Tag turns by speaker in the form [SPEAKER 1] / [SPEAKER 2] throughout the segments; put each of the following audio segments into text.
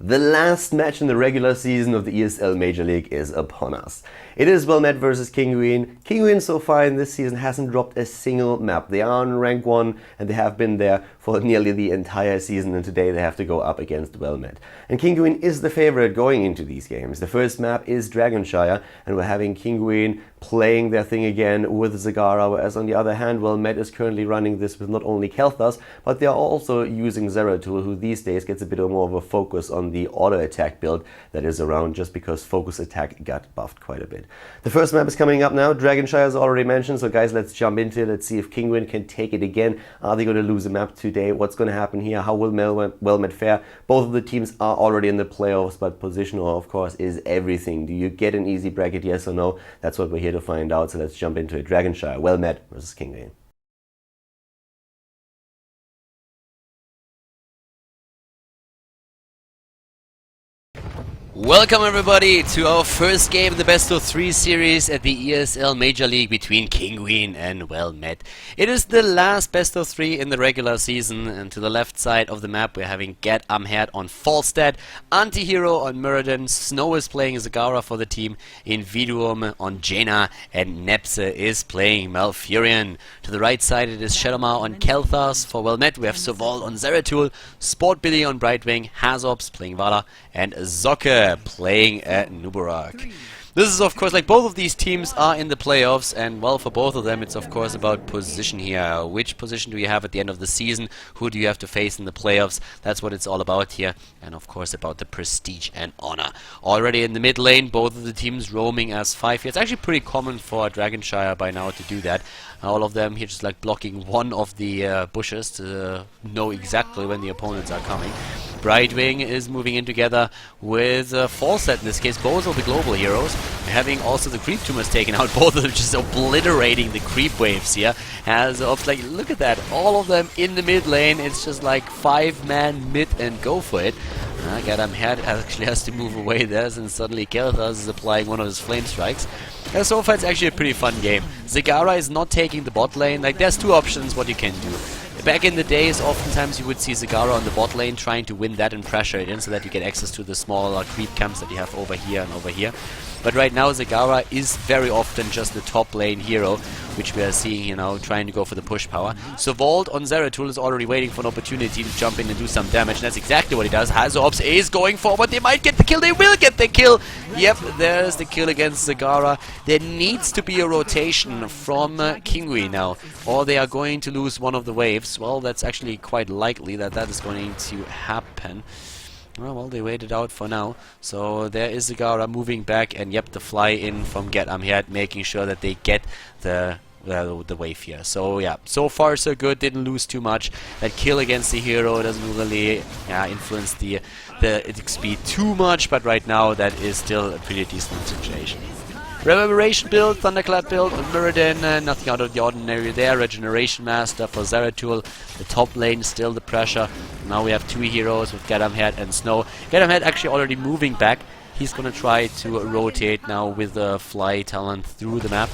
[SPEAKER 1] The last match in the regular season of the ESL Major League is upon us. It is well met versus Kinguin. Kinguin so far in this season hasn't dropped a single map. They are on rank 1 and they have been there for nearly the entire season, and today they have to go up against Wellmet. And Kinguin is the favorite going into these games. The first map is Shire, and we're having Kinguin playing their thing again with Zagara, whereas on the other hand, Wellmet is currently running this with not only Khaldor, but they are also using Zeratul, who these days gets a bit more of a focus on the auto attack build that is around, just because focus attack got buffed quite a bit. The first map is coming up now. Shire is already mentioned, so guys, let's jump into it. Let's see if Kinguin can take it again. Are they going to lose a map today? What's going to happen here? How will Wellmet fare? Both of the teams are already in the playoffs, but positional, of course, is everything. Do you get an easy bracket, yes or no? That's what we're here to find out, so let's jump into it. Shire, Wellmet versus Kinguin.
[SPEAKER 2] Welcome everybody to our first game in the best of 3 series at the ESL Major League between Kinguin and Wellmet. It is the last best of 3 in the regular season, and to the left side of the map we're having Get Amherd on Falstad, Antihero on Muradin, Snow is playing Zagara for the team, Invidium on Jaina, and Nepse is playing Malfurion. To the right side it is Shadowmar on Kelthas. For Wellmet we have Soval on Zeratul, Sport Billy on Brightwing, Hazops playing Vala, and Zocke playing at Nubarak. This is of course, like, both of these teams are in the playoffs, and well, for both of them it's of course about position here. Which position do you have at the end of the season? Who do you have to face in the playoffs? That's what it's all about here, and of course about the prestige and honor. Already in the mid lane, both of the teams roaming as 5 here. It's actually pretty common for Shire by now to do that. All of them here just like blocking one of the bushes to know exactly when the opponents are coming. Brightwing is moving in together with Falstad in this case, both of the global heroes. Having also the creep tumors taken out, both of them just obliterating the creep waves here. As of, like, look at that, all of them in the mid lane. It's just like 5-man mid and go for it. Get Amherd actually has to move away there, since suddenly Kelthas is applying one of his flame strikes. So far it's actually a pretty fun game. Zagara is not taking the bot lane. Like, there's two options what you can do. Back in the days, oftentimes you would see Zagara on the bot lane trying to win that and pressure it in so that you get access to the smaller creep camps that you have over here and over here. But right now Zagara is very often just the top lane hero, which we are seeing, you know, trying to go for the push power. So Vault on Zeratul is already waiting for an opportunity to jump in and do some damage, and that's exactly what he does. Hazops is going forward. They might get the kill. They will get the kill. Yep, there's the kill against Zagara. There needs to be a rotation from Kinguin now, or they are going to lose one of the waves. Well, that's actually quite likely that that is going to happen. Well, they waited out for now. So there is Zagara moving back, and yep, the fly in from Get Amherd, making sure that they get the wave here. So yeah, so far so good, didn't lose too much. That kill against the hero doesn't really influence the XP too much, but right now that is still a pretty decent situation. Reverberation build, Thunderclap build on Muradin, nothing out of the ordinary there. Regeneration Master for Zeratul. The top lane still the pressure. Now we have 2 heroes with Get Amherd and Snow. Get Amherd actually already moving back. He's gonna try to rotate now with the Fly talent through the map.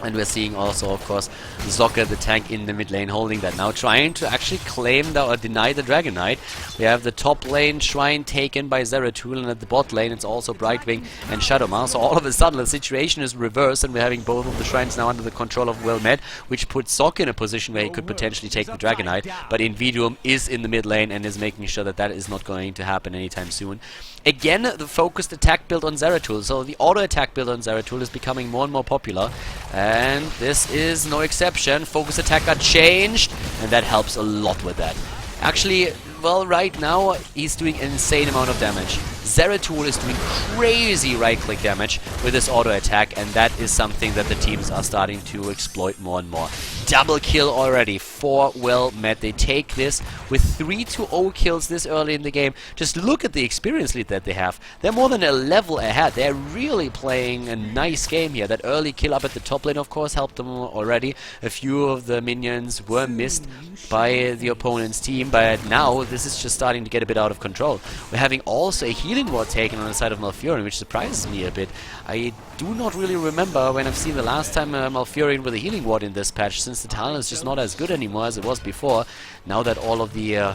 [SPEAKER 2] And we're seeing also, of course, Zocke, the tank in the mid lane, holding that now, trying to actually claim or deny the Dragon Knight. We have the top lane Shrine taken by Zeratul, and at the bot lane it's also Brightwing and Shadowmar. So all of a sudden the situation is reversed, and we're having both of the Shrines now under the control of Wellmet, which puts Zocke in a position where he could potentially take the Dragon Knight. But Invidium is in the mid lane and is making sure that that is not going to happen anytime soon. Again, the focused attack build on Zeratul. So the auto attack build on Zeratul is becoming more and more popular. And this is no exception. Focus attack got changed, and that helps a lot with that. Actually, well, right now he's doing an insane amount of damage. Zeratul is doing crazy right-click damage with his auto attack, and that is something that the teams are starting to exploit more and more. Double kill already for Wellmet. They take this with 3-0 kills this early in the game. Just look at the experience lead that they have. They're more than a level ahead. They're really playing a nice game here. That early kill up at the top lane, of course, helped them already. A few of the minions were missed by the opponent's team, but now this is just starting to get a bit out of control. We're having also a healing healing ward taken on the side of Malfurion, which surprises me a bit. I do not really remember when I've seen the last time Malfurion with a healing ward in this patch, since the talent is just not as good anymore as it was before. Now that all of the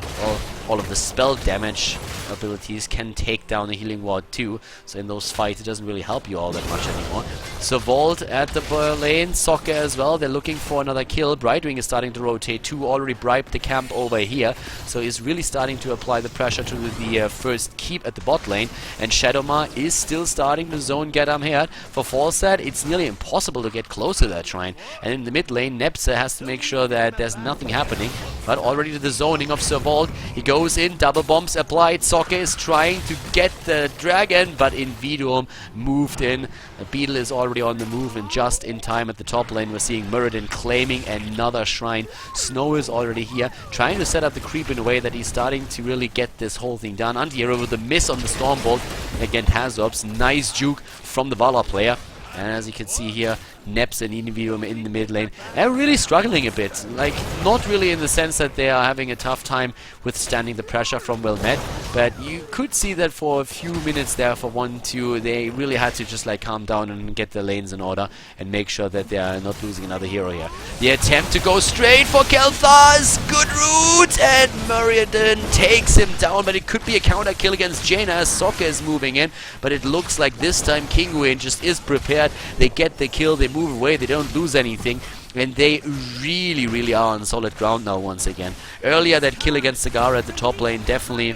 [SPEAKER 2] spell damage abilities can take down a healing ward too, so in those fights it doesn't really help you all that much anymore. So Vault at the lane, Soccer as well, they're looking for another kill. Brightwing is starting to rotate too, already bribed the camp over here, so he's really starting to apply the pressure to the first keep at the bot lane, and Shadowma is still starting to zone get him here. For Falstad, it's nearly impossible to get close to that shrine, and in the mid lane, Nepsa has to make sure that there's nothing happening, but already to the zoning of Sir Vault, he goes in, double bombs applied, Soccer is trying to get the dragon, but Invidium moved in. The Beetle is already on the move, and just in time at the top lane we're seeing Muradin claiming another shrine. Snow is already here, trying to set up the creep in a way that he's starting to really get this whole thing done. Anti-hero with a miss on the Stormbolt against Hazobs. Nice juke from the Valor player. And as you can see here, Neps and Invidium in the mid lane. They're really struggling a bit. Like, not really in the sense that they are having a tough time withstanding the pressure from Wilmette, but you could see that for a few minutes there, for 1-2, they really had to just like calm down and get their lanes in order and make sure that they are not losing another hero here. The attempt to go straight for Kel'Thas, good route, and Muradin takes him down, but it could be a counter kill against Jaina as Sokka is moving in, but it looks like this time Kinguin just is prepared. They get the kill, they move away, they don't lose anything, and they really are on solid ground now once again. Earlier that kill against Sagara at the top lane definitely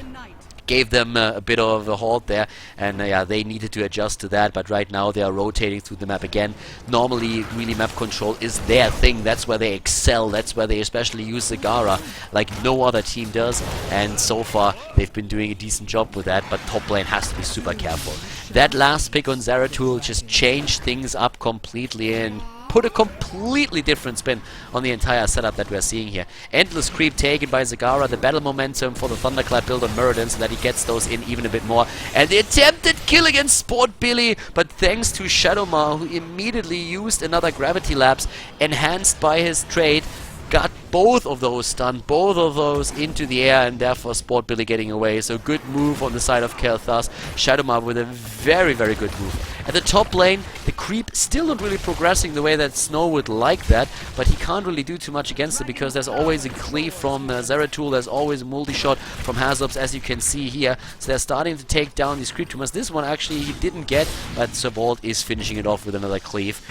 [SPEAKER 2] gave them a bit of a halt there, and yeah, they needed to adjust to that, but right now they are rotating through the map again. Normally, really, map control is their thing. That's where they excel. That's where they especially use Zagara like no other team does, and so far they've been doing a decent job with that, but top lane has to be super careful. That last pick on Zeratul just changed things up completely and put a completely different spin on the entire setup that we're seeing here. Endless creep taken by Zagara, the battle momentum for the Thunderclap build on Muradin so that he gets those in even a bit more. And the attempted kill against Sport Billy, but thanks to Shadowma, who immediately used another Gravity Lapse, enhanced by his trade, got both of those stunned, both of those into the air, and therefore Sport Billy getting away. So good move on the side of Kel'Thas. Shadowma with a very good move. At the top lane, the creep still not really progressing the way that Snow would like that, but he can't really do too much against it because there's always a cleave from Zeratul, there's always a multi-shot from Hazobs, as you can see here. So they're starting to take down these creep tumors. This one actually he didn't get, but Sir Vault is finishing it off with another cleave.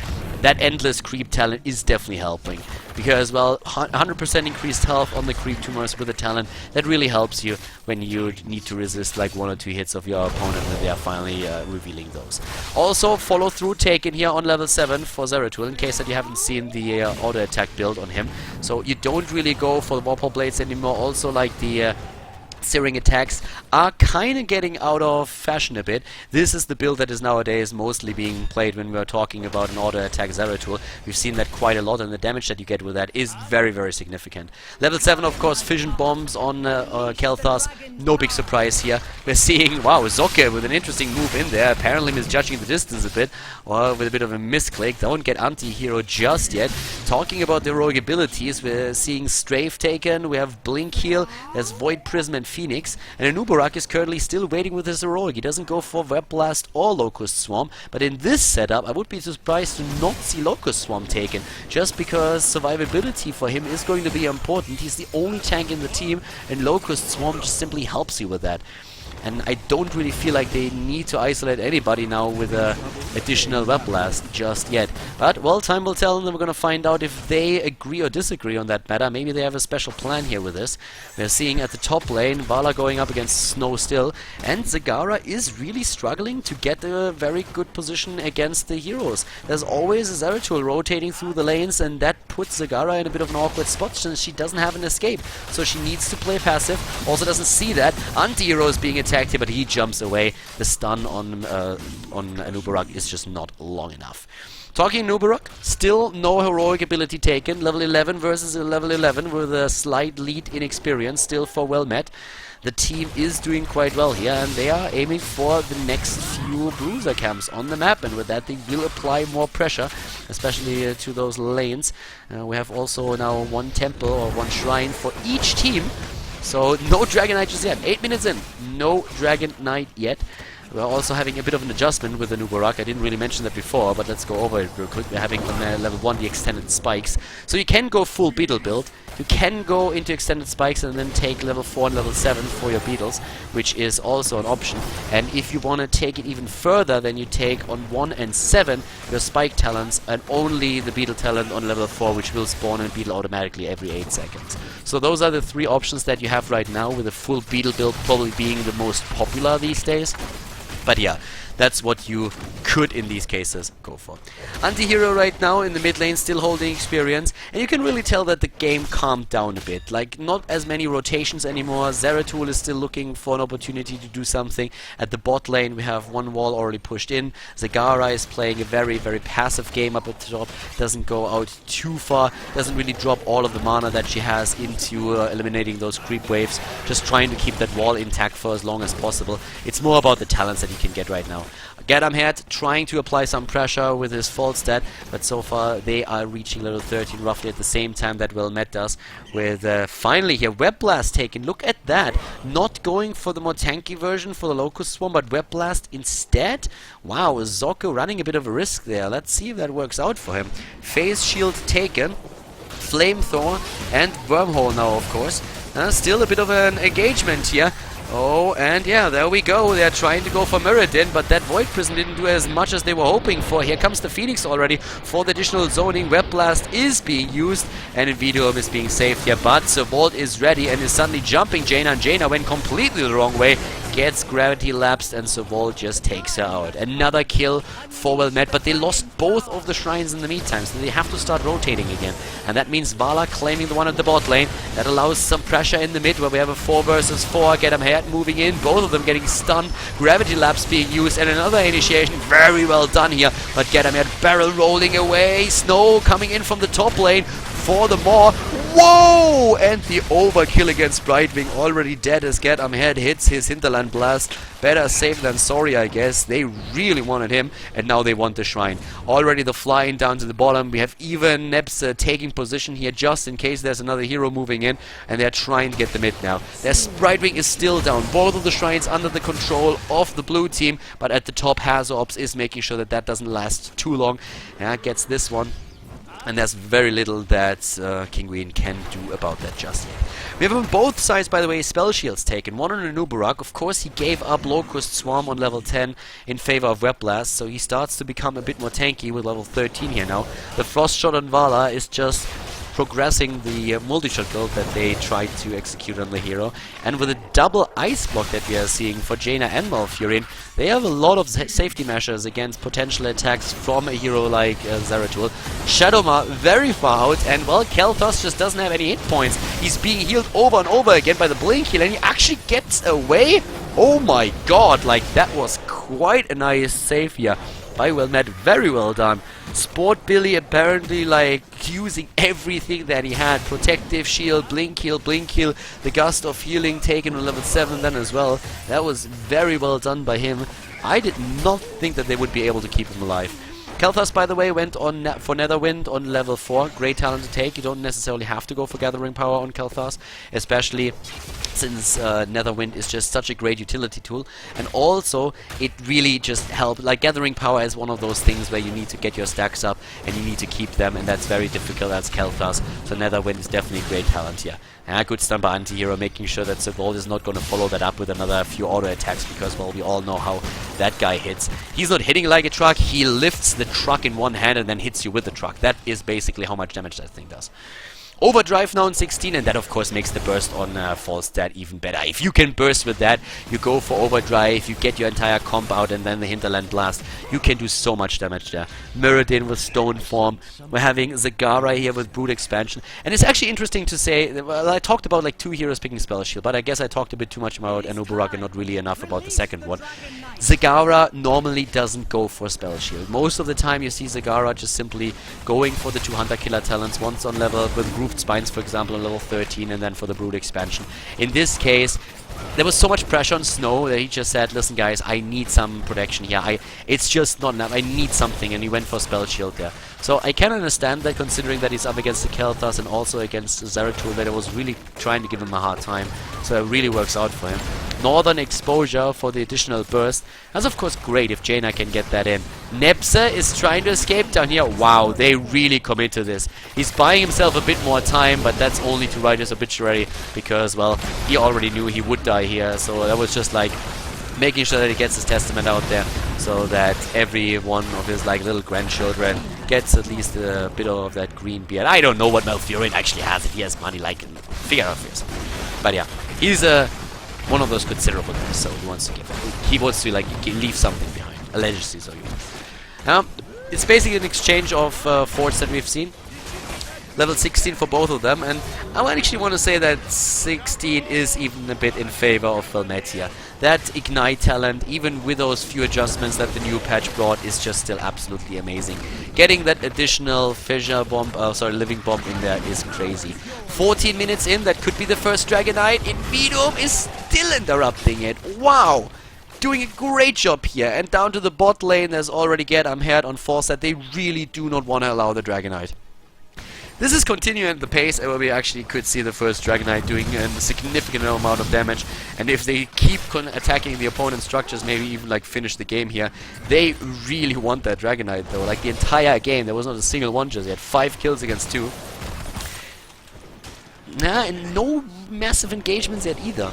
[SPEAKER 2] That endless creep talent is definitely helping, because, well, 100% increased health on the creep tumors with the talent, that really helps you when you need to resist like 1 or 2 hits of your opponent and they are finally revealing those. Also, follow through taken here on level 7 for Zeratul, in case that you haven't seen the auto attack build on him. So you don't really go for the Warpole Blades anymore. Also, like the Searing attacks are kind of getting out of fashion a bit. This is the build that is nowadays mostly being played when we're talking about an auto attack Zeratul. We've seen that quite a lot, and the damage that you get with that is very significant. Level 7, of course, fission bombs on Kel'Thas. No big surprise here. We're seeing, wow, Zokke with an interesting move in there, apparently misjudging the distance a bit, or with a bit of a misclick. Don't get anti-hero just yet. Talking about the heroic abilities, we're seeing Strafe taken, we have Blink Heal, there's Void Prism and Phoenix, and Anubarak is currently still waiting with his heroic. He doesn't go for Web Blast or Locust Swarm, but in this setup I would be surprised to not see Locust Swarm taken, just because survivability for him is going to be important. He's the only tank in the team, and Locust Swarm just simply helps you with that. And I don't really feel like they need to isolate anybody now with a additional Web Blast just yet. But, well, time will tell, and then we're going to find out if they agree or disagree on that matter. Maybe they have a special plan here with this. We're seeing at the top lane, Vala going up against Snow still, and Zagara is really struggling to get a very good position against the heroes. There's always a Zeratul rotating through the lanes, and that puts Zagara in a bit of an awkward spot since she doesn't have an escape. So she needs to play passive, also doesn't see that. Anti-hero is being attacked here, but he jumps away. The stun on Anubarak is just not long enough. Talking Anubarak, still no heroic ability taken. Level 11 versus level 11 with a slight lead in experience, still for Well-Met. The team is doing quite well here, and they are aiming for the next few bruiser camps on the map, and with that they will apply more pressure, especially to those lanes. We have also now 1 temple or 1 shrine for each team. So no Dragon Knight just yet. 8 minutes in, no Dragon Knight yet. We're also having a bit of an adjustment with the Nubarak. I didn't really mention that before, but let's go over it real quick. We're having on level 1 the extended spikes. So you can go full beetle build. You can go into extended spikes and then take level 4 and level 7 for your beetles, which is also an option. And if you want to take it even further, then you take on 1 and 7 your spike talents and only the beetle talent on level 4, which will spawn in beetle automatically every 8 seconds. So those are the 3 options that you have right now, with a full beetle build probably being the most popular these days. But yeah, that's what you could in these cases go for. Anti-hero right now in the mid lane, still holding experience, and you can really tell that the game calmed down a bit. Like, not as many rotations anymore. Zeratul is still looking for an opportunity to do something. At the bot lane we have one wall already pushed in. Zagara is playing a very, very passive game up at the top, doesn't go out too far, doesn't really drop all of the mana that she has into eliminating those creep waves, just trying to keep that wall intact for as long as possible. It's more about the talents that he can get right now. Gadamhead trying to apply some pressure with his false stat, but so far they are reaching level 13 roughly at the same time that Met does, with finally here Web Blast taken. Look at that, not going for the more tanky version for the Locust Swarm, but Web Blast instead. Wow, Zocco running a bit of a risk there. Let's see if that works out for him. Phase Shield taken, Flamethrower and Wormhole now, of course. Still a bit of an engagement here. Oh, and yeah, there we go. They're trying to go for Mirrodin, but that Void Prison didn't do as much as they were hoping for. Here comes the Phoenix already for the additional zoning. Web Blast is being used, and Invidium is being saved here, but Vault is ready and is suddenly jumping Jaina, and Jaina went completely the wrong way. Gets gravity lapsed, and Vault just takes her out. Another kill for Met, but they lost both of the shrines in the meantime, so they have to start rotating again. And that means Vala claiming the one at the bot lane. That allows some pressure in the mid, where we have a 4 versus 4. Gadamhead moving in, both of them getting stunned. Gravity lapse being used, and another initiation. Very well done here, but Gadamhead barrel rolling away. Snow coming in from the top lane for the Maw. Whoa! And the overkill against Brightwing, already dead as Gadamhead hits his Hinterland Blast. Better safe than sorry, I guess. They really wanted him, and now they want the Shrine. Already the flying down to the bottom. We have even Nebs taking position here just in case there's another hero moving in, and they're trying to get the mid now. Their Brightwing is still down. Both of the Shrines under the control of the blue team, but at the top Hazops is making sure that that doesn't last too long. Yeah, gets this one. And there's very little that Kinguin can do about that just yet. We have on both sides, by the way, spell shields taken. One on Anubarak. Of course, he gave up Locust Swarm on level 10 in favor of Web Blast, so he starts to become a bit more tanky with level 13 here now. The Frost Shot on Vala is just progressing the multi-shot build that they tried to execute on the hero. And with a double ice block that we are seeing for Jaina and Malfurion, they have a lot of safety measures against potential attacks from a hero like Zeratul. Shadowma very far out, and well, Kel'Thas just doesn't have any hit points. He's being healed over and over again by the Blink heal, and he actually gets away. Oh my god, like that was quite a nice save here by Met. Very well done. Sport Billy apparently like using everything that he had. Protective shield, blink heal, the gust of healing taken on level 7 then as well. That was very well done by him. I did not think that they would be able to keep him alive. Kel'Thas, by the way, went on for Netherwind on level 4. Great talent to take. You don't necessarily have to go for Gathering Power on Kel'Thas, especially since Netherwind is just such a great utility tool. And also, it really just helps. Like, Gathering Power is one of those things where you need to get your stacks up and you need to keep them, and that's very difficult as Kel'Thas. So Netherwind is definitely a great talent here. And a good stun by Anti-Hero, making sure that Vault is not going to follow that up with another few auto attacks, because, well, we all know how that guy hits. He's not hitting like a truck, he lifts the truck in one hand and then hits you with the truck. That is basically how much damage that thing does. Overdrive now in 16, and that of course makes the burst on false stat even better. If you can burst with that, you go for overdrive, you get your entire comp out, and then the Hinterland Blast. You can do so much damage there. Mirrodin with Stone Form. We're having Zagara here with Brute Expansion. And it's actually interesting to say, well, I talked about like 2 heroes picking Spell Shield, but I guess I talked a bit too much about Anubarak and not really enough about the second one. Zagara normally doesn't go for Spell Shield. Most of the time you see Zagara just simply going for the 2 Hunter Killer talents, once on level with Grooved Spines, for example, on level 13, and then for the Brood Expansion. In this case, there was so much pressure on Snow that he just said, listen guys, I need some protection here. It's just not enough. I need something, and he went for Spell Shield there. So I can understand that, considering that he's up against the Kel'Thas and also against Zeratul, that I was really trying to give him a hard time. So it really works out for him. Northern Exposure for the additional burst. That's of course great if Jaina can get that in. Nebza is trying to escape down here. Wow, they really commit to this. He's buying himself a bit more time, but that's only to write his obituary because, well, he already knew he would die here. So that was just like making sure that he gets his testament out there so that every one of his like little grandchildren gets at least a bit of that green beard. I don't know what Malfurion actually has if he has money, like figure out for yourself. But yeah, he's one of those considerable guys, so he wants to give. He wants to like leave something behind, a legacy. So it's basically an exchange of forts that we've seen. Level 16 for both of them, and I would actually want to say that 16 is even a bit in favor of Velmet here. That Ignite talent, even with those few adjustments that the new patch brought, is just still absolutely amazing. Getting that additional Fissure Bomb, Living Bomb in there is crazy. 14 minutes in, that could be the first Dragonite. Invidum is still interrupting it. Wow! Doing a great job here, and down to the bot lane, there's already Get on force that they really do not want to allow the Dragonite. This is continuing at the pace where we actually could see the first Dragonite doing a significant amount of damage, and if they keep attacking the opponent's structures, maybe even like finish the game here, they really want that Dragonite though. Like the entire game, there was not a single one just yet. 5 kills against 2. And no massive engagements yet either.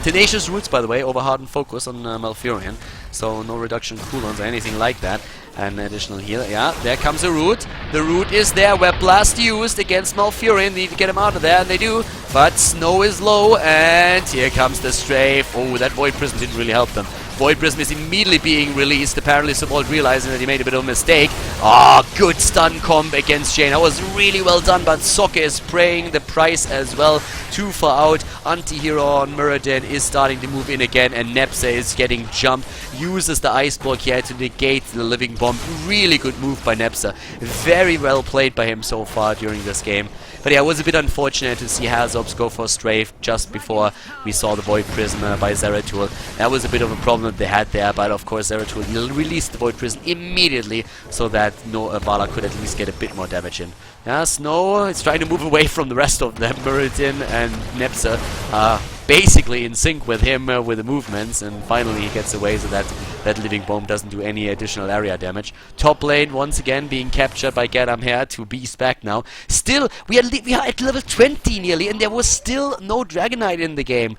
[SPEAKER 2] Tenacious Roots, by the way, over Hardened Focus on Malfurion, so no reduction in cooldowns or anything like that. An additional heal. Yeah, there comes a root. The root is there. Web Blast used against Malfurion. They need to get him out of there, and they do. But Snow is low, and here comes the Strafe. Oh, that Void Prism didn't really help them. Void Prism is immediately being released. Apparently, Subold realizing that he made a bit of a mistake. Ah, good stun comp against Jane. That was really well done, but Sokka is paying the price as well. Too far out. Anti-hero on Muradin is starting to move in again, and Nebza is getting jumped. Uses the Ice Block here to negate the Living Bomb. Really good move by Nebza. Very well played by him so far during this game. But yeah, it was a bit unfortunate to see Hazobs go for Strafe just before we saw the Void Prism by Zeratul. That was a bit of a problem that they had there, but of course Zeratul released the Void Prism immediately so that Vala could at least get a bit more damage in. Yeah, Snow is trying to move away from the rest of them. Muradin and Nebza are basically in sync with him with the movements, and finally he gets away so that that Living Bomb doesn't do any additional area damage. Top lane once again being captured by Gadam here to Beast back now. Still, we are at level 20 nearly, and there was still no Dragonite in the game.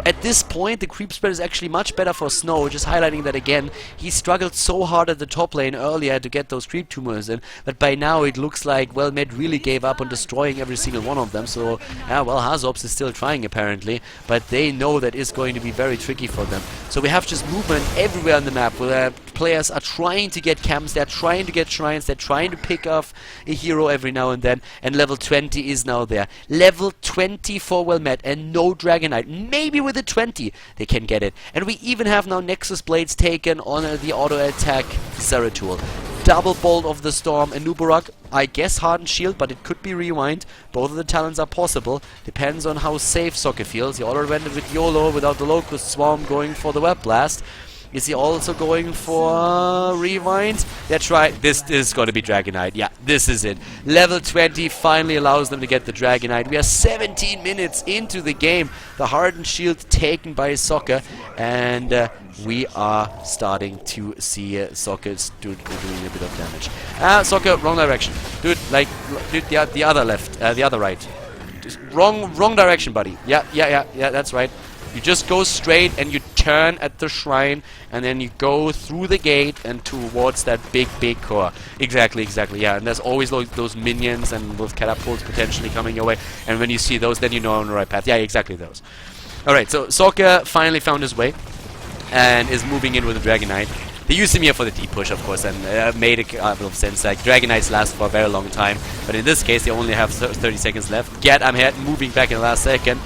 [SPEAKER 2] At this point, the creep spread is actually much better for Snow, just highlighting that again. He struggled so hard at the top lane earlier to get those creep tumors in, but by now it looks like, well, Med really gave up on destroying every single one of them, so, yeah, well, Hazobs is still trying apparently, but they know that is going to be very tricky for them. So we have just movement everywhere on the map, where players are trying to get camps, they're trying to get shrines, they're trying to pick off a hero every now and then, and level 20 is now there. Level 20 for Well-Met, and no Dragonite. Maybe with a 20 they can get it. And we even have now Nexus Blades taken on the auto-attack Zeratul. Double Bolt of the Storm, and Nubarak, I guess Hardened Shield, but it could be Rewind. Both of the talents are possible. Depends on how safe Sokka feels. He already went with YOLO without the Locust Swarm, going for the Web Blast. Is he also going for Rewind? That's right, this is going to be Dragonite. Yeah, this is it. Level 20 finally allows them to get the Dragonite. We are 17 minutes into the game. The Hardened Shield taken by Sokka, and we are starting to see Sokka doing a bit of damage. Sokka, wrong direction. Dude, the other left, the other right. Just wrong direction, buddy. Yeah, that's right. You just go straight and you turn at the shrine, and then you go through the gate and towards that big core. Exactly, yeah. And there's always those minions and those catapults potentially coming your way. And when you see those, then you know on the right path. Yeah, exactly those. Alright, so Sokka finally found his way and is moving in with the Dragonite. They used him here for the deep push, of course, and made a lot of sense. Like, Dragonites last for a very long time, but in this case, they only have 30 seconds left. I'm here, moving back in the last second.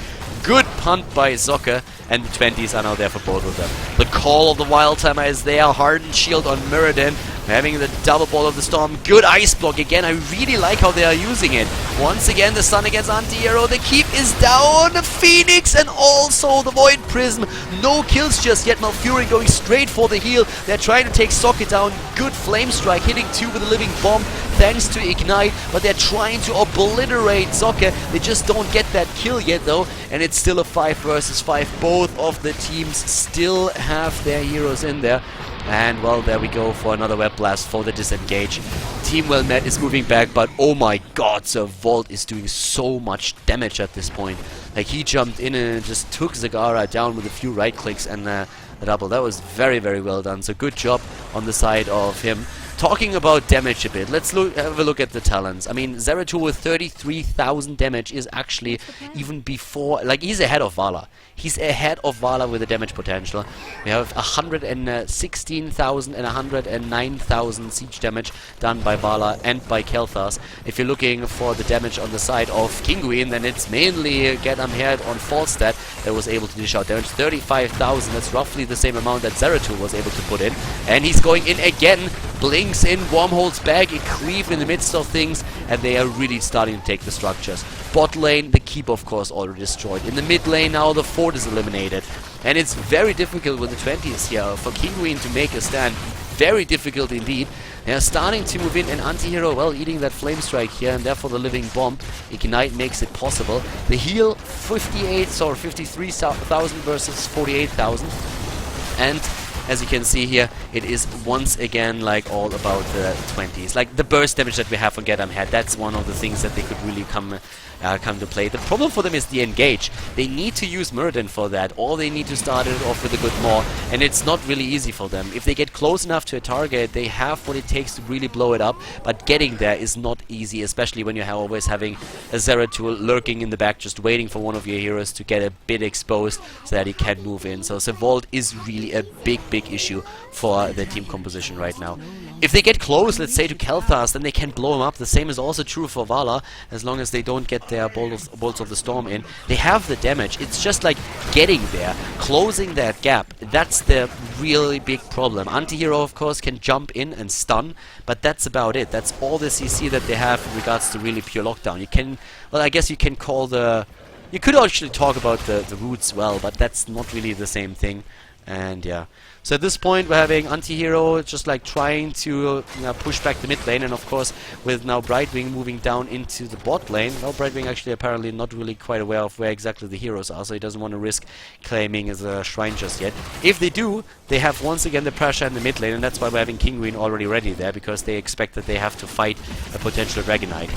[SPEAKER 2] Good punt by Sokka, and the 20s are now there for both of them. The call of the Wild Timer is there. Hardened Shield on Muradin, having the double ball of the Storm. Good ice block again. I really like how they are using it. Once again, the stun against Anti-Hero. The keep is down. The Phoenix and also the Void Prism. No kills just yet. Malfurion going straight for the heal. They're trying to take Socket down. Good Flame Strike, hitting 2 with a Living Bomb thanks to Ignite, but they're trying to obliterate Socket. They just don't get that kill yet though, and it's still a 5 versus 5. Both of the teams still have their heroes in there. And well, there we go for another Web Blast for the disengage. Team Well Met is moving back, but oh my god, Sir Volt is doing so much damage at this point. Like, he jumped in and just took Zagara down with a few right clicks and the double. That was very, very well done. So good job on the side of him. Talking about damage a bit, let's have a look at the talents. I mean, Zeratul with 33,000 damage is actually even before, like, he's ahead of Vala. He's ahead of Vala with the damage potential. We have 116,000 and 109,000 siege damage done by Vala and by Kel'Thas. If you're looking for the damage on the side of Kinguin, then it's mainly Get Head on Falstad that was able to dish out damage. 35,000, that's roughly the same amount that Zeratul was able to put in. And he's going in again. Blinks in, Wormhole's back, a Cleave in the midst of things, and they are really starting to take the structures. Bot lane, the keep of course already destroyed. In the mid lane now the fort is eliminated. And it's very difficult with the 20s here for Kinguin to make a stand. Very difficult indeed. They are starting to move in, and Anti-Hero, well, eating that Flame Strike here, and therefore the Living Bomb. Ignite makes it possible. The heal, 53,000 versus 48,000. And as you can see here, it is once again like all about the 20s. Like the burst damage that we have on Get Head, that's one of the things that they could really come to play. The problem for them is the engage. They need to use Muradin for that, or they need to start it off with a good Maw, and it's not really easy for them. If they get close enough to a target, they have what it takes to really blow it up, but getting there is not easy, especially when you're always having a Zeratul lurking in the back, just waiting for one of your heroes to get a bit exposed so that he can move in. So Sevolt is really a big issue for the team composition right now. If they get close, let's say to Kel'Thas, then they can blow him up. The same is also true for Vala, as long as they don't get their bolts of the storm in. They have the damage. It's just like getting there, closing that gap. That's the really big problem. Anti-Hero, of course, can jump in and stun, but that's about it. That's all the CC that they have in regards to really pure lockdown. You can, well, I guess you can call the... You could actually talk about the roots well, but that's not really the same thing. And yeah, so at this point we're having Anti-Hero just like trying to push back the mid lane, and of course with now Brightwing moving down into the bot lane. Well, Brightwing actually apparently not really quite aware of where exactly the heroes are, so he doesn't want to risk claiming as a shrine just yet. If they do, they have once again the pressure in the mid lane, and that's why we're having Kinguin already ready there, because they expect that they have to fight a potential Dragonite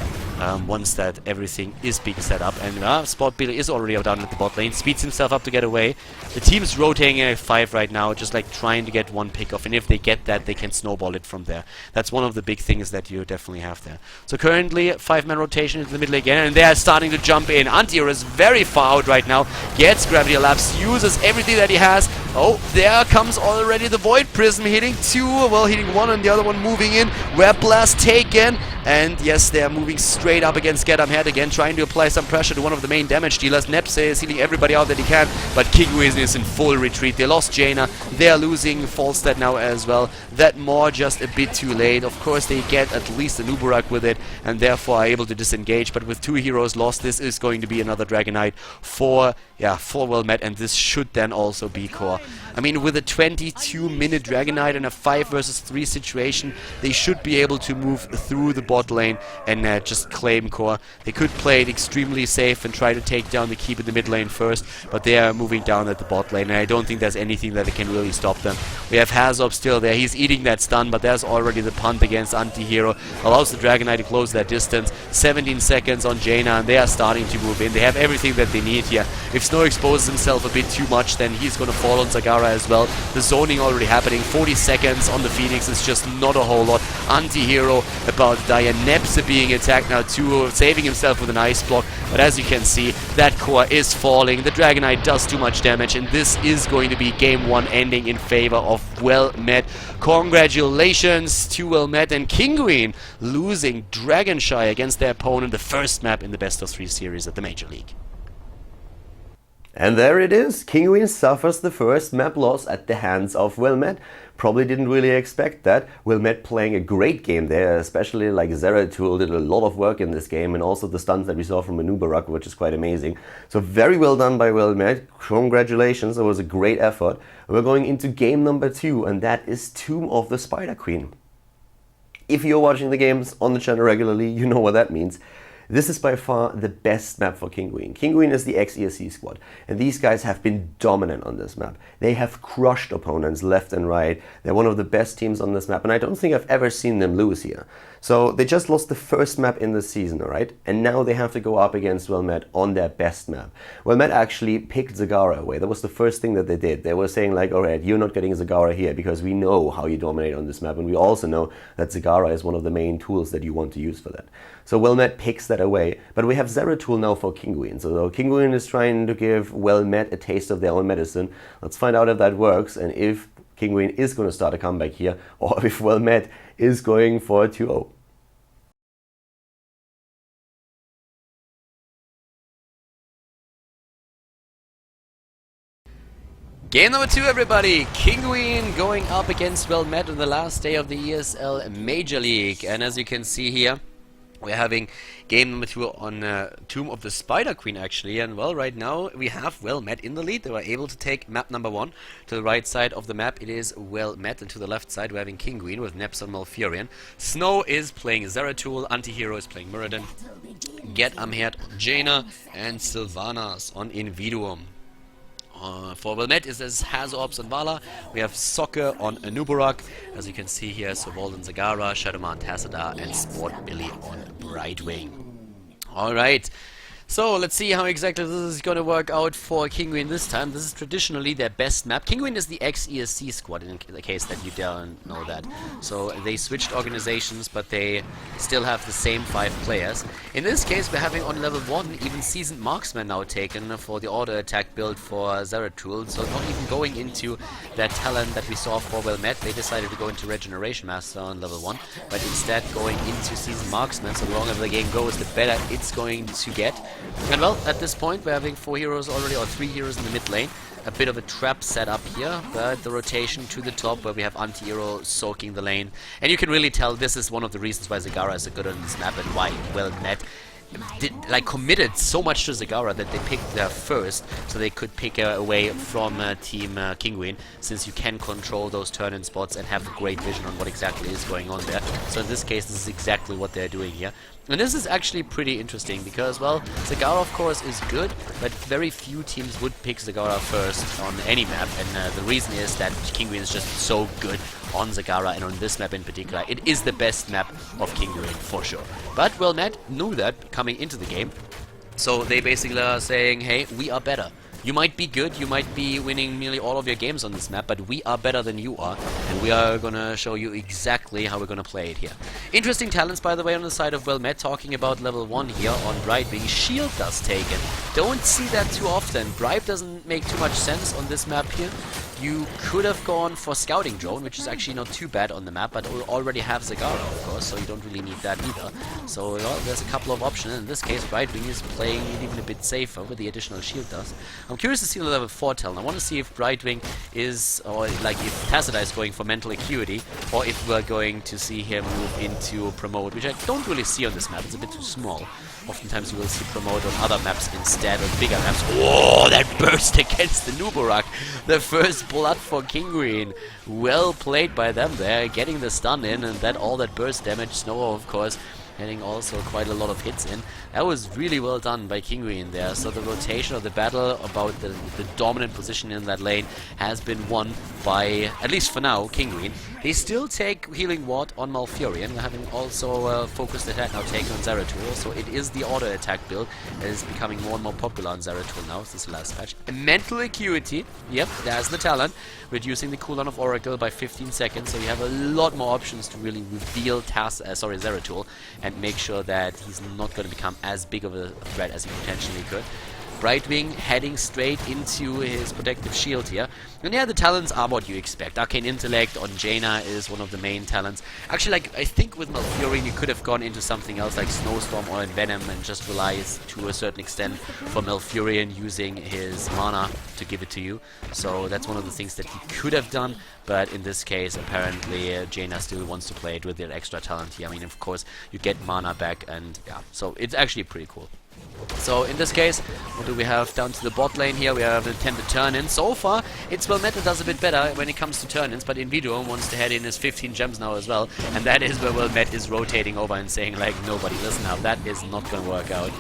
[SPEAKER 2] once that everything is being set up. And Spot Billy is already down at the bot lane, speeds himself up to get away. The team's rotating at 5 right now, just like trying to get one pick off, and if they get that, they can snowball it from there. That's one of the big things that you definitely have there. So currently 5-man rotation into the middle again, and they are starting to jump in. Anti-Hero is very far out right now, gets Gravity Lapse, uses everything that he has. Oh, there comes already the Void Prism, hitting 2, well, hitting 1 and the other one moving in. Web Blast taken, and yes, they are moving straight up against Get Head again, trying to apply some pressure to one of the main damage dealers. Nepse is healing everybody out that he can, but Kinguin is in full retreat. They lost Jaina, they are losing Falstad now as well. That Maw just a bit too late. Of course they get at least an Uberak with it, and therefore are able to disengage, but with 2 heroes lost, this is going to be another Dragonite for well met, and this should then also be core. I mean, with a 22-minute Dragonite and a 5 versus 3 situation, they should be able to move through the bot lane and just claim core. They could play it extremely safe and try to take down the keep in the mid lane first, but they are moving down at the bot lane, and I don't think there's anything that can really stop them. We have Hazop still there. He's eating that stun, but there's already the punt against Anti-Hero. Allows the Dragonite to close that distance. 17 seconds on Jaina, and they are starting to move in. They have everything that they need here. If Snow exposes himself a bit too much, then he's going to fall on Zagara as well. The zoning already happening. 40 seconds on the Phoenix is just not a whole lot. Anti-Hero about to die, and Nepse being attacked now too, saving himself with an ice block. But as you can see, that core is falling. The Dragonite does too much damage, and this is going to be game 1 ending in favor of Well Met. Congratulations to Well Met, and Kinguin losing Shire against their opponent, the first map in the best of 3 series at the Major League.
[SPEAKER 1] And there it is. Kinguin suffers the first map loss at the hands of Wilmette. Probably didn't really expect that. Wilmette playing a great game there, especially like Zeratul did a lot of work in this game, and also the stunts that we saw from Manubarak, which is quite amazing. So very well done by Wilmette. Congratulations, it was a great effort. We're going into game number 2, and that is Tomb of the Spider Queen. If you're watching the games on the channel regularly, you know what that means. This is by far the best map for Kinguin. Kinguin is the ex-ESC squad, and these guys have been dominant on this map. They have crushed opponents left and right. They're one of the best teams on this map, and I don't think I've ever seen them lose here. So they just lost the first map in the season, alright? And now they have to go up against Wilmette on their best map. Wilmette actually picked Zagara away. That was the first thing that they did. They were saying like, alright, you're not getting Zagara here because we know how you dominate on this map, and we also know that Zagara is one of the main tools that you want to use for that. So Wilmette picks that away, but we have Zeratul now for Kinguin. So Kinguin is trying to give Wilmette a taste of their own medicine. Let's find out if that works, and if Kinguin is going to start a comeback here, or if Wilmette is going for a 2-0.
[SPEAKER 2] Game number 2, everybody. Kinguin going up against Wilmette on the last day of the ESL Major League. And as you can see here, we're having game number 2 on Tomb of the Spider Queen, actually. And well, right now we have Wilmette in the lead. They were able to take map number 1. To the right side of the map, it is Wilmette. And to the left side, we're having Kinguin with Neps on Malfurion. Snow is playing Zeratul. Antihero is playing Muradin. Get Amherd, Jaina, and Sylvanas on Inviduum. For Wilmette is as Hazorbs on Vala. We have Soccer on Anubarak. As you can see here, Sovold and Zagara, Shadowman Tassadar, and Sport Billy on Brightwing. Alright. So, let's see how exactly this is going to work out for Kinguin this time. This is traditionally their best map. Kinguin is the ex-ESC squad, in the case that you don't know that. So, they switched organizations, but they still have the same 5 players. In this case, we're having on level 1 even seasoned marksmen now taken for the auto attack build for Zeratul. So, not even going into that talent that we saw for Wilmette. They decided to go into Regeneration Master on level 1, but instead going into seasoned marksmen. So, the longer the game goes, the better it's going to get. And well, at this point we're having 4 heroes already, or 3 heroes in the mid lane. A bit of a trap set up here, but the rotation to the top where we have Antihero soaking the lane. And you can really tell this is one of the reasons why Zagara is so good on this map, and why Wilmette committed so much to Zagara that they picked there first, so they could pick away from Team Kinguin, since you can control those turn-in spots and have great vision on what exactly is going on there. So in this case, this is exactly what they're doing here. And this is actually pretty interesting because, well, Zagara of course is good, but very few teams would pick Zagara first on any map, and the reason is that Kinguin is just so good on Zagara, and on this map in particular. It is the best map of Kinguin for sure. But Wilmette knew that coming into the game, so they basically are saying, hey, we are better. You might be good, you might be winning nearly all of your games on this map, but we are better than you are, and we are gonna show you exactly how we're gonna play it here. Interesting talents, by the way, on the side of Wilmette, talking about level 1 here on Brightwing. Shield does taken. Don't see that too often. Bribe doesn't make too much sense on this map here. You could have gone for Scouting Drone, which is actually not too bad on the map, but we already have Zagara, of course, so you don't really need that either. So, well, there's a couple of options. In this case, Brightwing is playing it even a bit safer with the additional shield does. I'm curious to see the level 4 talent. I want to see if Brightwing is, or like if Tassadar is going for Mental Acuity, or if we're going to see him move into Promote, which I don't really see on this map. It's a bit too small. Oftentimes you will see Promote on other maps instead, on bigger maps. Oh, that burst against the Nubarak. The first blood for Kinguin. Well played by them there, getting the stun in, and that all that burst damage. Snow, of course, getting also quite a lot of hits in. That was really well done by Kinguin there. So the rotation of the battle about the dominant position in that lane has been won by, at least for now, Kinguin. They still take Healing Ward on Malfurion, having also focused attack now taken on Zeratul. So it is the auto attack build that is becoming more and more popular on Zeratul now, since the last patch. Mental Acuity, yep, there's the talent, reducing the cooldown of Oracle by 15 seconds. So you have a lot more options to really reveal Zeratul, and make sure that he's not going to become as big of a threat as he potentially could. Brightwing heading straight into his protective shield here. And yeah, the talents are what you expect. Arcane Intellect on Jaina is one of the main talents. Actually, like, I think with Malfurion you could have gone into something else like Snowstorm or Envenom and just relies to a certain extent for Malfurion using his mana to give it to you. So that's one of the things that he could have done. But in this case, apparently, Jaina still wants to play it with their extra talent here. I mean, of course, you get mana back, and yeah, so it's actually pretty cool. So in this case, what do we have down to the bot lane here? We have an attempted turn-in. So far, it's Wilmette that does a bit better when it comes to turn-ins, but Inviduum wants to head in his 15 gems now as well, and that is where Wilmette is rotating over and saying, like, nobody, listen up, that is not going to work out.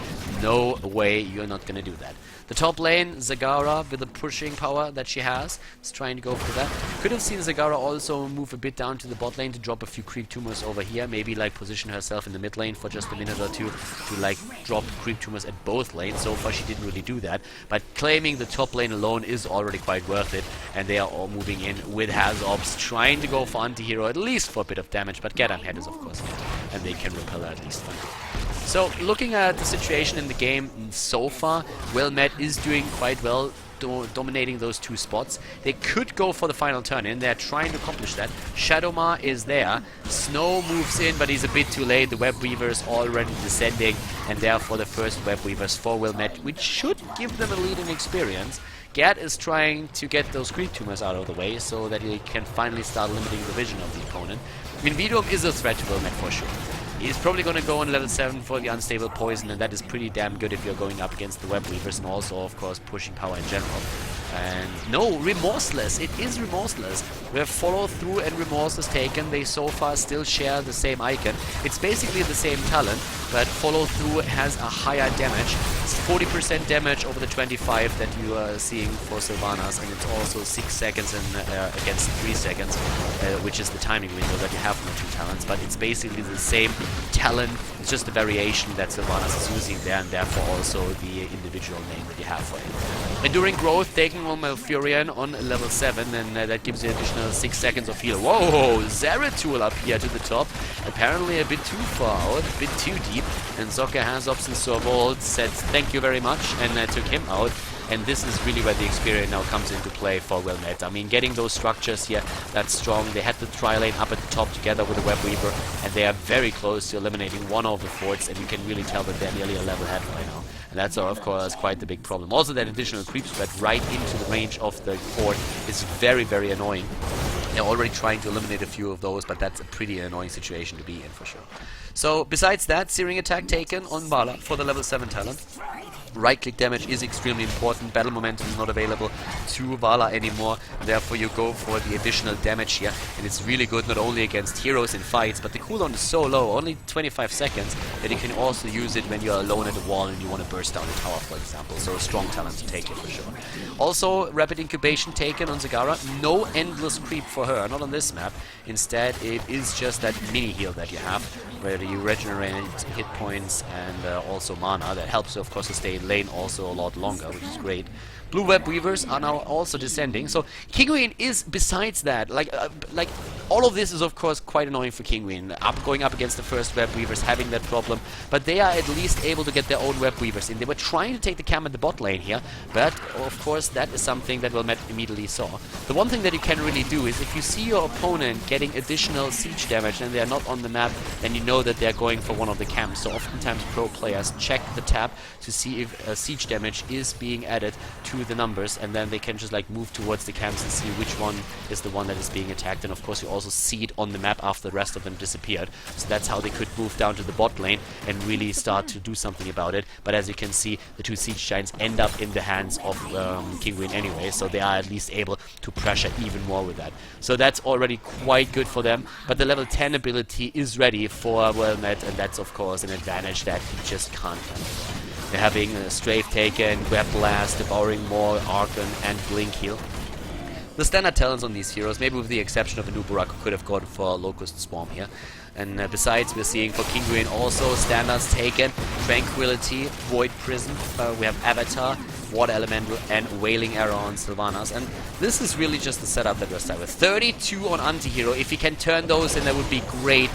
[SPEAKER 2] No way, you're not going to do that. The top lane, Zagara, with the pushing power that she has, is trying to go for that. Could have seen Zagara also move a bit down to the bot lane to drop a few creep tumors over here. Maybe like position herself in the mid lane for just a minute or two to like drop creep tumors at both lanes. So far she didn't really do that. But claiming the top lane alone is already quite worth it. And they are all moving in with Hazobs, trying to go for anti-hero at least for a bit of damage. But Gedan head is of course here, and they can repel at least fine. So, looking at the situation in the game so far, Wilmette is doing quite well, dominating those two spots. They could go for the final turn-in. They're trying to accomplish that. Shadowmar is there. Snow moves in, but he's a bit too late. The Web Weaver's already descending, and therefore the first Web Weavers for Wilmette, which should give them a lead in experience. Gad is trying to get those creep tumors out of the way so that he can finally start limiting the vision of the opponent. Inviduum is a threat to Wilmette for sure. He's probably going to go on level 7 for the unstable poison, and that is pretty damn good if you're going up against the Web Weavers and also, of course, pushing power in general. And no, Remorseless. It is Remorseless. We have Follow Through and Remorseless taken. They so far still share the same icon. It's basically the same talent, but Follow Through has a higher damage. It's 40% damage over the 25 that you are seeing for Sylvanas, and it's also 6 seconds against 3 seconds, which is the timing window that you have from the two talents. But it's basically the same talent. It's just a variation that Sylvanas is using there, and therefore also the individual name that you have for it. Enduring Growth taking on Malfurion on level 7, and that gives you additional 6 seconds of heal. Whoa! Zeratul up here to the top. Apparently a bit too far out, a bit too deep. And Sokka has Opsin Sorvold, said thank you very much, and took him out. And this is really where the experience now comes into play for Wilmette. I mean, getting those structures here, that's strong. They had the tri-lane up at the top together with the Web Weaver, and they are very close to eliminating one of the forts, and you can really tell that they're nearly a level ahead right now. And that's, of course, quite the big problem. Also, that additional creep spread right into the range of the fort is very, very annoying. They're already trying to eliminate a few of those, but that's a pretty annoying situation to be in for sure. So, besides that, Searing Attack taken on Vala for the level 7 talent. Right-click damage is extremely important. Battle momentum is not available to Vala anymore. Therefore, you go for the additional damage here. And it's really good not only against heroes in fights, but the cooldown is so low, only 25 seconds, that you can also use it when you're alone at a wall and you want to burst down a tower, for example. So a strong talent to take it for sure. Also, Rapid Incubation taken on Zagara. No endless creep for her, not on this map. Instead, it is just that mini heal that you have, where you regenerate hit points and also mana. That helps you, of course, to stay in lane also a lot longer, which is great. Blue Web Weavers are now also descending. So Kinguin is, besides that, like all of this is of course quite annoying for Kinguin. Going up against the first Web Weavers, having that problem, but they are at least able to get their own Web Weavers in. They were trying to take the camp at the bot lane here, but of course that is something that Wilmette immediately saw. The one thing that you can really do is if you see your opponent getting additional siege damage and they are not on the map, then you know that they're going for one of the camps. So oftentimes pro players check the tab to see if siege damage is being added to the numbers, and then they can just like move towards the camps and see which one is the one that is being attacked. And of course you also see it on the map after the rest of them disappeared, so that's how they could move down to the bot lane and really start to do something about it. But as you can see, the two siege giants end up in the hands of Kinguin anyway, so they are at least able to pressure even more with that. So that's already quite good for them, but the level 10 ability is ready for Wilmette, and that's of course an advantage that he just can't handle. They're having a Strafe taken, Web Blast, Devouring Maw, Archon, and Blink Heal. The standard talents on these heroes, maybe with the exception of a Nubarak, who could have gone for Locust Swarm here. And besides, we're seeing for Kinguin also standards taken, Tranquility, Void Prism, we have Avatar, Water Elemental, and Wailing Arrow on Sylvanas. And this is really just the setup that we're starting with. 32 on Antihero. If he can turn those in, that would be great.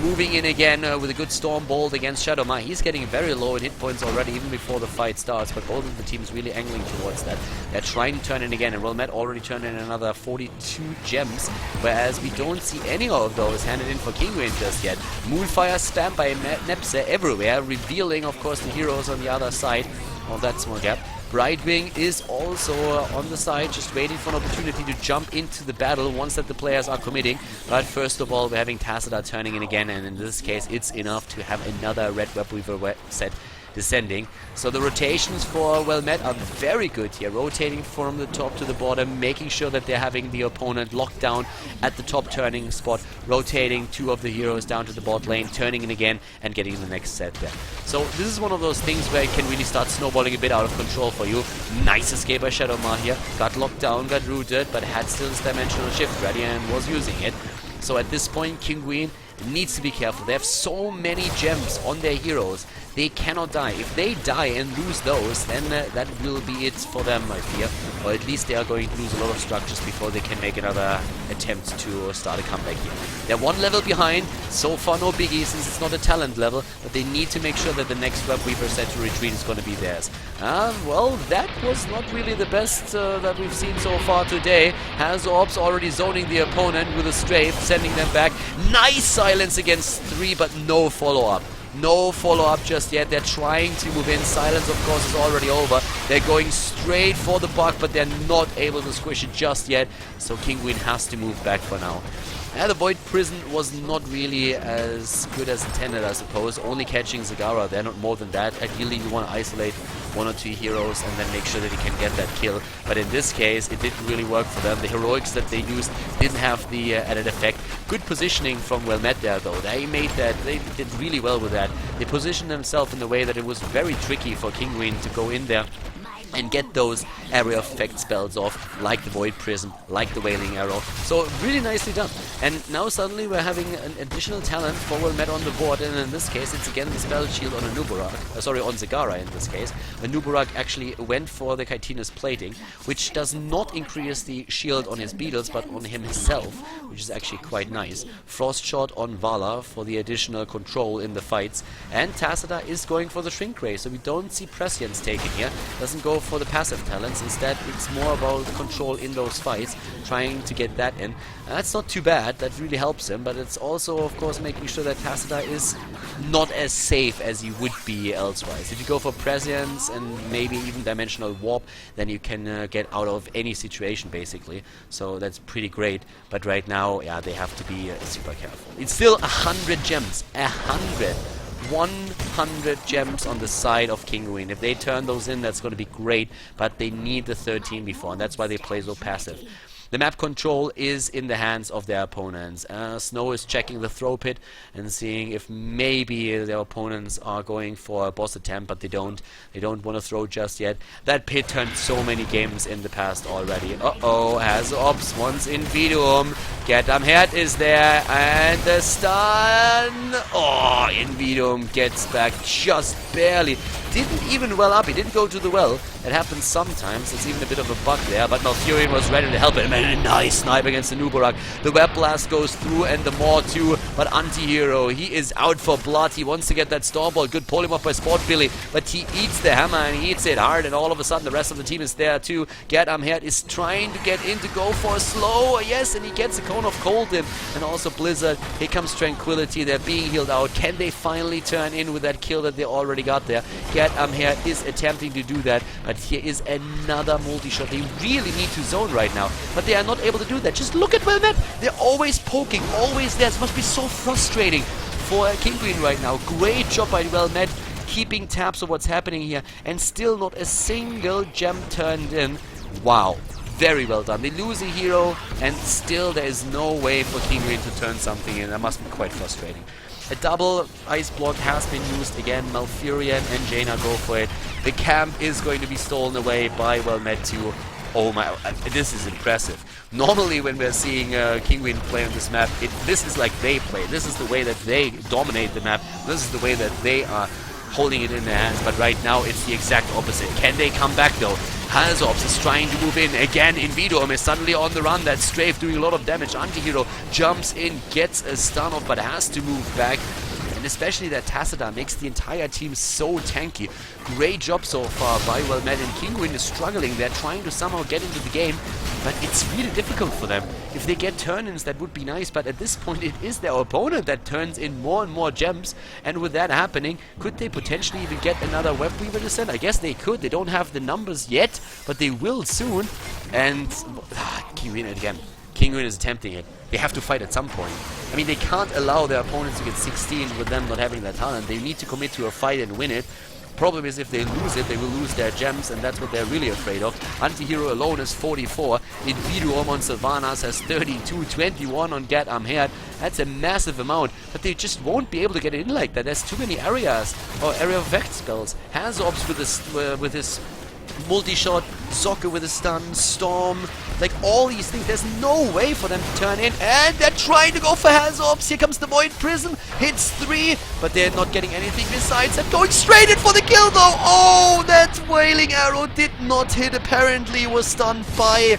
[SPEAKER 2] Moving in again with a good Storm Bolt against Shadowma. He's getting very low in hit points already, even before the fight starts, but both of the teams really angling towards that. They're trying to turn in again, and Met already turned in another 42 gems, whereas we don't see any of those handed in for Kinguin just yet. Moonfire spam by Nepse everywhere, revealing, of course, the heroes on the other side of that small gap. Brightwing is also on the side, just waiting for an opportunity to jump into the battle once that the players are committing. But first of all, we're having Tassadar turning in again, and in this case, it's enough to have another Red Web Weaver set descending. So the rotations for Met are very good here, rotating from the top to the bottom, making sure that they're having the opponent locked down at the top turning spot, rotating two of the heroes down to the bot lane, turning in again, and getting the next set there. So this is one of those things where it can really start snowballing a bit out of control for you. Nice escape by Shadowma here, got locked down, got rooted, but had still his dimensional shift ready and was using it. So at this point, Kinguin needs to be careful. They have so many gems on their heroes. They cannot die. If they die and lose those, then that will be it for them, I fear. Or at least they are going to lose a lot of structures before they can make another attempt to start a comeback here. They're one level behind. So far, no biggie, since it's not a talent level. But they need to make sure that the next Web Weaver set to retreat is going to be theirs. Well, that was not really the best that we've seen so far today. Has Orbs already zoning the opponent with a strafe, sending them back. Nice silence against 3, but no follow-up. No follow-up just yet. They're trying to move in. Silence, of course, is already over. They're going straight for the bug, but they're not able to squish it just yet. So Kinguin has to move back for now. The Void Prison was not really as good as intended, I suppose. Only catching Zagara there, not more than that. Ideally, you want to isolate one or two heroes and then make sure that he can get that kill. But in this case, it didn't really work for them. The heroics that they used didn't have the added effect. Good positioning from Met there, though. They made that. They did really well with that. They positioned themselves in a way that it was very tricky for Kinguin to go in there and get those area effect spells off, like the Void Prism, like the Wailing Arrow. So really nicely done. And now suddenly we're having an additional talent for Met on the board, and in this case it's again the spell shield on a Nubarak, on Zagara in this case. A Nubarak actually went for the Chitinous plating, which does not increase the shield on his beetles, but on himself, which is actually quite nice. Frost Shot on Vala for the additional control in the fights, and Tassadar is going for the Shrink Ray, so we don't see Prescience taken here. Doesn't go for the passive talents. Instead, it's more about control in those fights, trying to get that in. That's not too bad. That really helps him, but it's also, of course, making sure that Tassadar is not as safe as he would be elsewise. If you go for Prescience and maybe even Dimensional Warp, then you can get out of any situation, basically. So that's pretty great. But right now, yeah, they have to be super careful. It's still 100 gems. 100 gems on the side of Kinguin. If they turn those in, that's going to be great, but they need the 13 before, and that's why they play so passive. The map control is in the hands of their opponents. Snow is checking the throw pit and seeing if maybe their opponents are going for a boss attempt, but they don't want to throw just yet. That pit turned so many games in the past already. Has Ops once in Vidum. Herd is there, and the stun. Invidum gets back just barely. Didn't even well up. He didn't go to the well. It happens sometimes. It's even a bit of a bug there, but Malfurion was ready to help him. And a nice snipe against the Nubarak. The Web Blast goes through, and the Maw too, but Anti-Hero, he is out for blood. He wants to get that Stormbolt. Good pull him off by Sport Billy, but he eats the hammer, and he eats it hard, and all of a sudden the rest of the team is there too. Herd is trying to get in to go for a slow. Yes, and he gets a Cone of Cold in, and also Blizzard. Here comes Tranquility. They're being healed out. Can they finally turn in with that kill that they already got there? Herd is attempting to do that, but here is another multi-shot. They really need to zone right now, but they are not able to do that. Just look at Met. They're always poking, always there. It must be so frustrating for Kinguin right now. Great job by Met, keeping tabs of what's happening here, and still not a single gem turned in. Wow. Very well done. They lose a hero, and still there is no way for Kinguin to turn something in. That must be quite frustrating. A double ice block has been used again. Malfurion and Jaina go for it. The camp is going to be stolen away by Met too. Oh my, this is impressive. Normally when we're seeing Kinguin play on this map, this is like they play. This is the way that they dominate the map. This is the way that they are holding it in their hands. But right now it's the exact opposite. Can they come back though? Halzops is trying to move in. Again, Invidom is suddenly on the run. That strafe doing a lot of damage. Antihero jumps in, gets a stun off, but has to move back. And especially that Tassadar makes the entire team so tanky. Great job so far by Well-Met, and Kinguin is struggling. They're trying to somehow get into the game, but it's really difficult for them. If they get turn-ins, that would be nice, but at this point it is their opponent that turns in more and more gems, and with that happening, could they potentially even get another Web Weaver descent? I guess they could. They don't have the numbers yet, but they will soon. And Kinguin again. Kinguin is attempting it. They have to fight at some point. I mean, they can't allow their opponents to get 16 with them not having that talent. They need to commit to a fight and win it. Problem is, if they lose it, they will lose their gems, and that's what they're really afraid of. Antihero alone is 44. Inviduum on Sylvanas has 32. 21 on Gat Amherd. That's a massive amount, but they just won't be able to get it in like that. There's too many areas, or area of effect spells. Hazorps with his multi-shot, Soccer with a stun, Storm, like all these things. There's no way for them to turn in, and they're trying to go for Hazorps. Here comes the Void Prism, hits 3, but they're not getting anything besides that. Going straight in for the kill though. Oh, that Wailing Arrow did not hit, apparently was stunned by,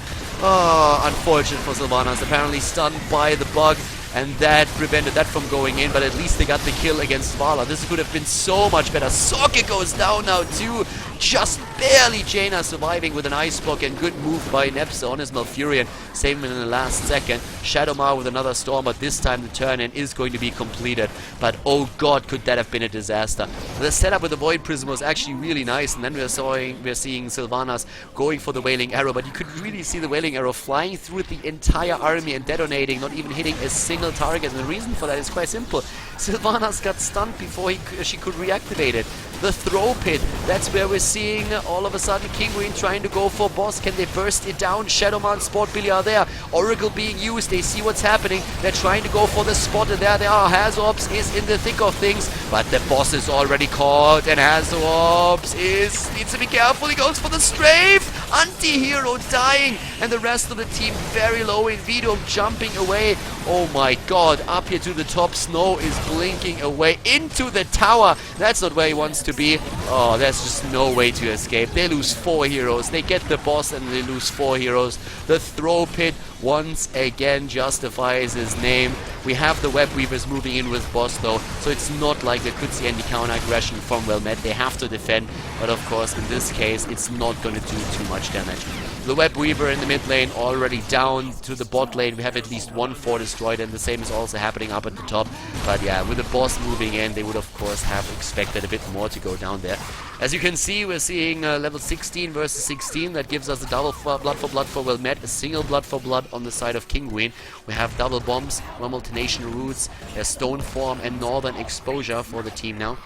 [SPEAKER 2] unfortunate for Sylvanas, apparently stunned by the bug. And that prevented that from going in, but at least they got the kill against Vala. This could have been so much better. Socket goes down now too. Just barely Jaina surviving with an Ice Block, and good move by Nepsa on his Malfurion. Saving him in the last second. Shadowmar with another Storm, but this time the turn-in is going to be completed. But oh god, could that have been a disaster. The setup with the Void Prism was actually really nice, and then we're seeing Sylvanas going for the Wailing Arrow, but you could really see the Wailing Arrow flying through the entire army and detonating, not even hitting a single target. And the reason for that is quite simple. Sylvanas got stunned before she could reactivate it. The throw pit, that's where we're seeing all of a sudden Kinguin trying to go for boss. Can they burst it down? Shadowman and Sport Billy are there. Oracle being used. They see what's happening. They're trying to go for the spot, and there they are. Hazorps is in the thick of things, but the boss is already caught, and Hazorps needs to be careful. He goes for the strafe. Anti-hero dying, and the rest of the team very low. Invidom jumping away. Oh my god, up here to the top. Snow is blinking away into the tower. That's not where he wants to be. Oh, there's just no way to escape. They lose 4 heroes. They get the boss and they lose 4 heroes. The throw pit once again justifies his name. We have the Web Weavers moving in with boss though, so it's not like they could see any counter aggression from Well-Met. They have to defend, but of course in this case it's not going to do too much damage. The Web Weaver in the mid lane already down to the bot lane. We have at least 1 fort destroyed, and the same is also happening up at the top. But yeah, with the boss moving in, they would of course have expected a bit more to go down there. As you can see, we're seeing level 16 versus 16. That gives us a double blood for Well-Met, a single blood for blood on the side of Kinguin. We have double bombs, normal Tenation Roots, a Stone Form, and Northern Exposure for the team now.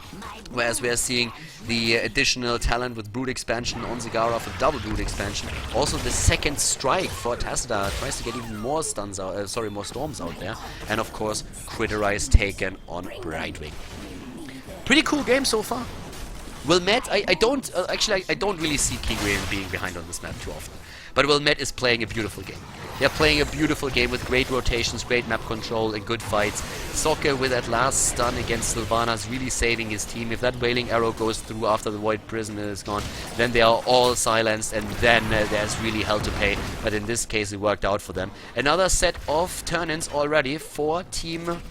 [SPEAKER 2] Whereas we are seeing the additional talent with Brood Expansion on Zigara for double Brood Expansion. Also the second strike for Tassadar tries to get even more stuns out, more storms out there. And of course, Criterize taken on Brightwing. Pretty cool game so far. Well-Met, I don't really see Kinguin being behind on this map too often. But Well-Met is playing a beautiful game. They're playing a beautiful game with great rotations, great map control, and good fights. Soccer with that last stun against Sylvanas really saving his team. If that Wailing Arrow goes through after the Void Prism is gone, then they are all silenced, and then there's really hell to pay. But in this case, it worked out for them. Another set of turn-ins already for Team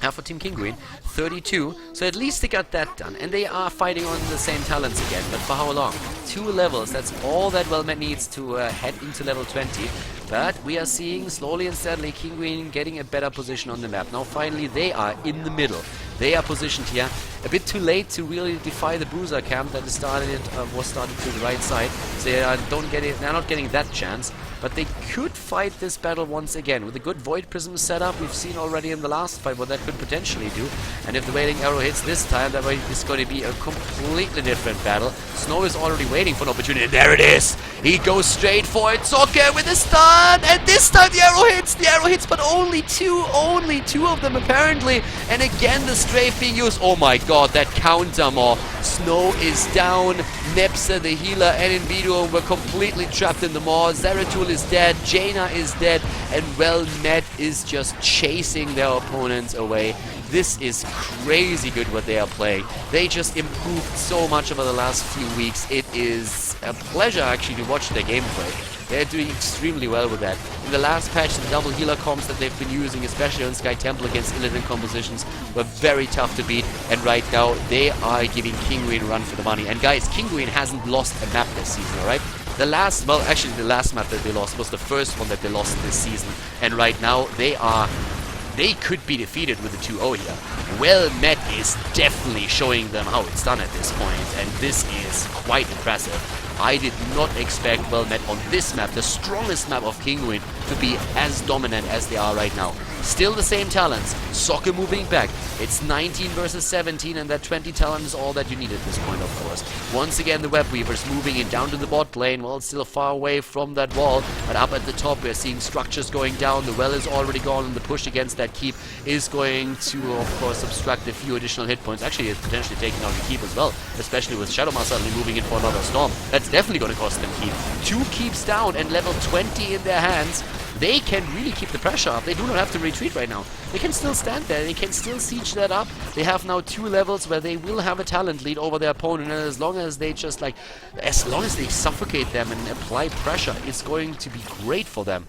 [SPEAKER 2] Kinguin, 32, so at least they got that done, and they are fighting on the same talents again, but for how long? 2 levels, that's all that Well-Met needs to head into level 20, but we are seeing slowly and steadily Kinguin getting a better position on the map. Now finally they are in the middle, they are positioned here, a bit too late to really defy the Bruiser camp that was started to the right side, so they're not getting that chance. but they could fight this battle once again. With a good Void Prism setup, we've seen already in the last fight what that could potentially do. And if the Wailing Arrow hits this time, that is going to be a completely different battle. Snow is already waiting for an opportunity. There it is! He goes straight for it. Soccer with a stun! And this time the arrow hits! The arrow hits, but only two of them apparently. And again the strafe being used. Oh my god, that counter more. Snow is down. Nepsa, the healer, and Inviduum were completely trapped in the maw. Zeratul is dead. Jaina is dead. And well, Met is just chasing their opponents away. This is crazy good what they are playing. They just improved so much over the last few weeks. It is a pleasure actually to watch their gameplay. They're doing extremely well with that. In the last patch, the double healer comps that they've been using, especially on Sky Temple against Illidan compositions, were very tough to beat. And right now, they are giving Kinguin a run for the money. And guys, Kinguin hasn't lost a map this season, alright? The last map that they lost was the first one that they lost this season. And right now, they could be defeated with a 2-0 here. Well Met is definitely showing them how it's done at this point, and this is quite impressive. I did not expect Well Met on this map, the strongest map of Kinguin, to be as dominant as they are right now. Still the same talents. Soccer moving back. It's 19 versus 17, and that 20 talent is all that you need at this point, of course. Once again, the Web Weavers moving in down to the bot lane. Well, it's still far away from that wall, but up at the top, we're seeing structures going down. The well is already gone, and the push against that keep is going to, of course, subtract a few additional hit points. Actually, it's potentially taking out the keep as well, especially with Shadowmaw suddenly moving in for another storm. That's definitely going to cost them keep. 2 keeps down and level 20 in their hands. They can really keep the pressure up. They do not have to retreat right now. They can still stand there. They can still siege that up. They have now 2 levels where they will have a talent lead over their opponent, and as long as they just as long as they suffocate them and apply pressure, it's going to be great for them.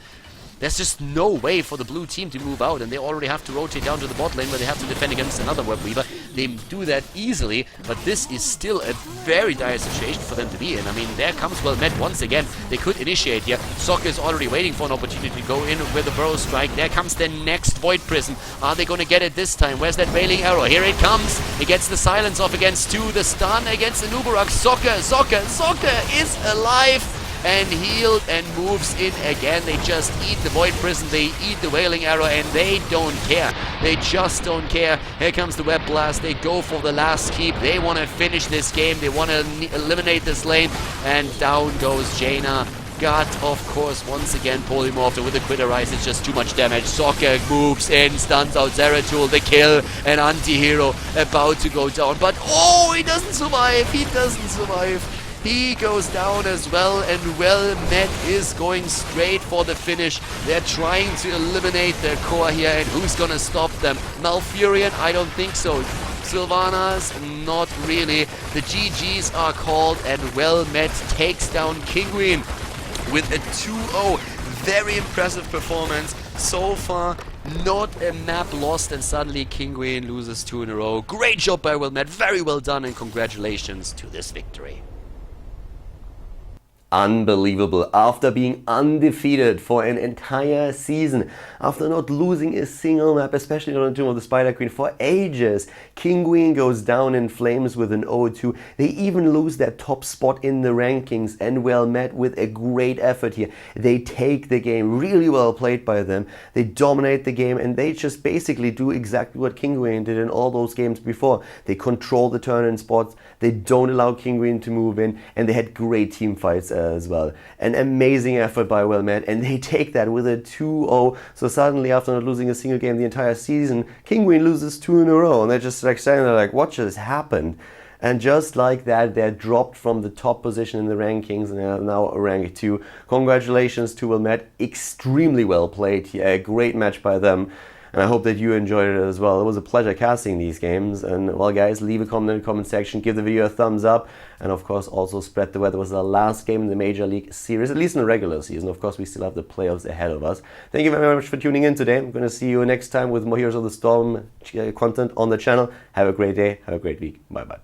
[SPEAKER 2] There's just no way for the blue team to move out, and they already have to rotate down to the bot lane where they have to defend against another Web Weaver. They do that easily, but this is still a very dire situation for them to be in. I mean, there comes Well Met once again. They could initiate here. Sokka is already waiting for an opportunity to go in with a Burrow Strike. There comes the next Void Prism. Are they going to get it this time? Where's that Wailing Arrow? Here it comes. It gets the silence off against 2. The stun against the Nubarak. Sokka is alive and healed and moves in again. They just eat the Void Prism, they eat the Wailing Arrow, and they don't care. They just don't care. Here comes the Web Blast. They go for the last keep. They want to finish this game. They want to eliminate this lane, and down goes Jaina. Got, of course, once again polymorphed, and with the Quitter Rise, it's just too much damage. Sokka moves in, stuns out Zeratul, the kill, an anti-hero about to go down, but oh, he doesn't survive. He goes down as well, and Well Met is going straight for the finish. They're trying to eliminate their core here, and who's gonna stop them? Malfurion? I don't think so. Sylvanas? Not really. The GGs are called, and Well Met takes down Kinguin with a 2-0. Very impressive performance. So far, not a map lost, and suddenly Kinguin loses 2 in a row. Great job by Well Met. Very well done, and congratulations to this victory.
[SPEAKER 1] Unbelievable. After being undefeated for an entire season, after not losing a single map, especially on the Tomb of the Spider Queen, for ages, Kinguin goes down in flames with an 0-2. They even lose their top spot in the rankings, and Well Met with a great effort here. They take the game, really well played by them. They dominate the game, and they just basically do exactly what Kinguin did in all those games before. They control the turn-in spots, they don't allow Kinguin to move in, and they had great team fights as well. An amazing effort by Well Met, and they take that with a 2-0. So suddenly, after not losing a single game the entire season, Kinguin loses 2 in a row, and they're just standing there like, what just happened? And just like that, they're dropped from the top position in the rankings, and they're now ranked 2. Congratulations to Well Met. Extremely well played here. A great match by them. And I hope that you enjoyed it as well. It was a pleasure casting these games. And well, guys, leave a comment in the comment section, give the video a thumbs up, and of course also spread the word. It was the last game in the Major League series, at least in the regular season. Of course, we still have the playoffs ahead of us. Thank you very much for tuning in today. I'm going to see you next time with more Heroes of the Storm content on the channel. Have a great day. Have a great week. Bye-bye.